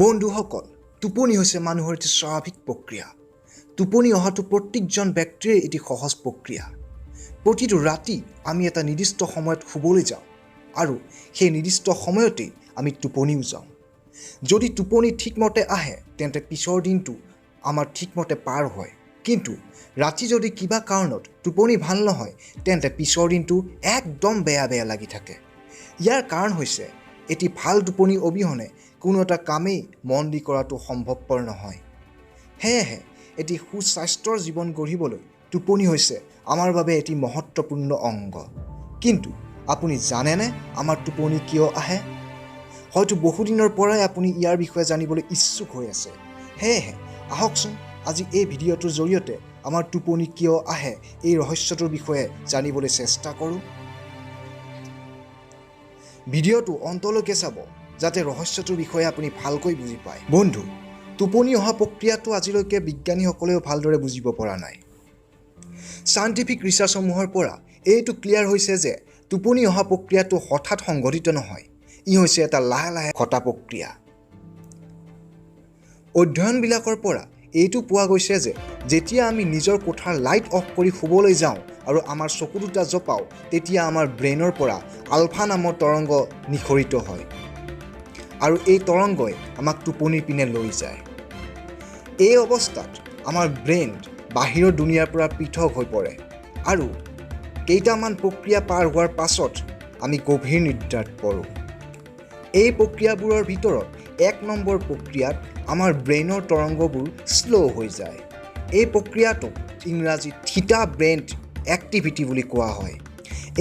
বন্ধুসকল, টোপনি হৈছে মানুহৰ এটি স্বাভাৱিক প্ৰক্ৰিয়া। টোপনি অহাটো প্ৰত্যেকজন ব্যক্তিৰে এটি সহজ প্ৰক্ৰিয়া। প্ৰতিটো ৰাতি আমি এটা নিৰ্দিষ্ট সময়ত শুবলৈ যাওঁ আৰু সেই নিৰ্দিষ্ট সময়তেই আমি টোপনিও যাওঁ। যদি টোপনি ঠিকমতে আহে তেন্তে পিছৰ দিনটো আমাৰ ঠিকমতে পাৰ হয়, কিন্তু ৰাতি যদি কিবা কাৰণত টোপনি ভাল নহয় তেন্তে পিছৰ দিনটো একদম বেয়া লাগি থাকে। ইয়াৰ কাৰণ হৈছে এটি ভাল টোপনি অবিহনে কোনো এটা কামেই মন দি কৰাটো সম্ভৱপৰ নহয়। সেয়েহে এটি সুস্বাস্থ্যৰ জীৱন গঢ়িবলৈ টোপনি হৈছে আমাৰ বাবে এটি মহত্বপূৰ্ণ অংগ। কিন্তু আপুনি জানেনে আমাৰ টোপনি কিয় আহে? হয়তো বহুদিনৰ পৰাই আপুনি ইয়াৰ বিষয়ে জানিবলৈ ইচ্ছুক হৈ আছে। সেয়েহে আহকচোন আজি এই ভিডিঅ'টোৰ জৰিয়তে আমাৰ টোপনি কিয় আহে এই ৰহস্যটোৰ বিষয়ে জানিবলৈ চেষ্টা কৰোঁ। ভিডিঅ'টো অন্তলৈকে চাব যাতে ৰহস্যটোৰ বিষয়ে আপুনি ভালকৈ বুজি পায়। বন্ধু, টোপনি অহা প্ৰক্ৰিয়াটো আজিলৈকে বিজ্ঞানীসকলেও ভালদৰে বুজিব পৰা নাই। চাইণ্টিফিক ৰিচাৰ্চসমূহৰ পৰা এইটো ক্লিয়াৰ হৈছে যে টোপনি অহা প্ৰক্ৰিয়াটো হঠাৎ সংঘটিত নহয়, ই হৈছে এটা লাহে লাহে ঘটা প্ৰক্ৰিয়া। অধ্যয়নবিলাকৰ পৰা এইটো পোৱা গৈছে যে যেতিয়া আমি নিজৰ কোঠাৰ লাইট অফ কৰি শুবলৈ যাওঁ আৰু আমাৰ চকু দুটা জপাওঁ, তেতিয়া আমাৰ ব্ৰেইনৰ পৰা আলফা নামৰ তৰংগ নিঃসৰিত হয় আৰু এই তৰংগই আমাক টোপনিৰ পিনে লৈ যায়। এই অৱস্থাত আমাৰ ব্ৰেইন বাহিৰৰ দুনিয়াৰ পৰা পৃথক হৈ পৰে আৰু কেইটামান প্ৰক্ৰিয়া পাৰ হোৱাৰ পাছত আমি গভীৰ নিদ্ৰাত পৰোঁ। এই প্ৰক্ৰিয়াবোৰৰ ভিতৰত 1 নম্বৰ প্ৰক্ৰিয়াত আমাৰ ব্ৰেইনৰ তৰংগবোৰ শ্ল' হৈ যায়। এই প্ৰক্ৰিয়াটোক ইংৰাজীত থিটা ব্ৰেইন এক্টিভিটি বুলি কোৱা হয়।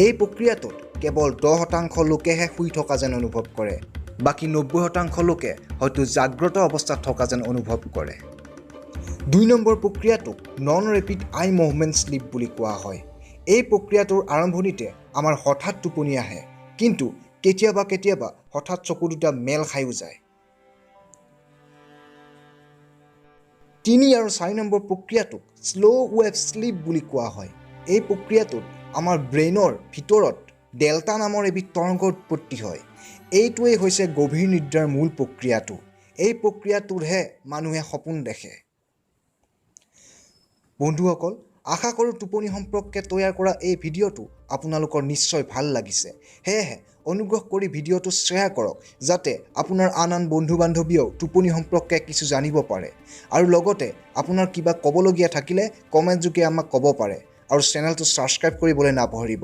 এই প্ৰক্ৰিয়াটোত কেৱল 10% লোকেহে শুই থকা যেন অনুভৱ কৰে, বাকী 90% লোকে হয়তো জাগ্ৰত অৱস্থাত থকা যেন অনুভৱ কৰে। 2 নম্বৰ প্ৰক্ৰিয়াটোক নন ৰেপিড আই মুভমেণ্ট শ্লিপ বুলি কোৱা হয়। এই প্ৰক্ৰিয়াটোৰ আৰম্ভণিতে আমাৰ হঠাৎ টোপনি আহে, কিন্তু কেতিয়াবা হঠাৎ চকু দুটা মেল খায়ো যায়। 3 আৰু 4 নম্বৰ প্ৰক্ৰিয়াটোক শ্ল' ৱেভ শ্লিপ বুলি কোৱা হয়। এই প্ৰক্ৰিয়াটোত আমাৰ ব্ৰেইনৰ ভিতৰত ডেল্টা নামৰ এবিধ তৰংগ উৎপত্তি হয়। এইটোৱেই হৈছে গভীৰ নিদ্ৰাৰ মূল প্ৰক্ৰিয়াটো। এই প্ৰক্ৰিয়াটোতহে মানুহে সপোন দেখে। বন্ধুসকল, আশা কৰোঁ টোপনি সম্পৰ্কে তৈয়াৰ কৰা এই ভিডিঅ'টো আপোনালোকৰ নিশ্চয় ভাল লাগিছে। সেয়েহে অনুগ্ৰহ কৰি ভিডিঅ'টো শ্বেয়াৰ কৰক যাতে আপোনাৰ আন বন্ধু-বান্ধৱীয়েও টোপনি সম্পৰ্কে কিছু জানিব পাৰে। আৰু লগতে আপোনাৰ কিবা ক'বলগীয়া থাকিলে কমেণ্ট যোগে আমাক ক'ব পাৰে আৰু চেনেলটো ছাবস্ক্ৰাইব কৰিবলৈ নাপাহৰিব।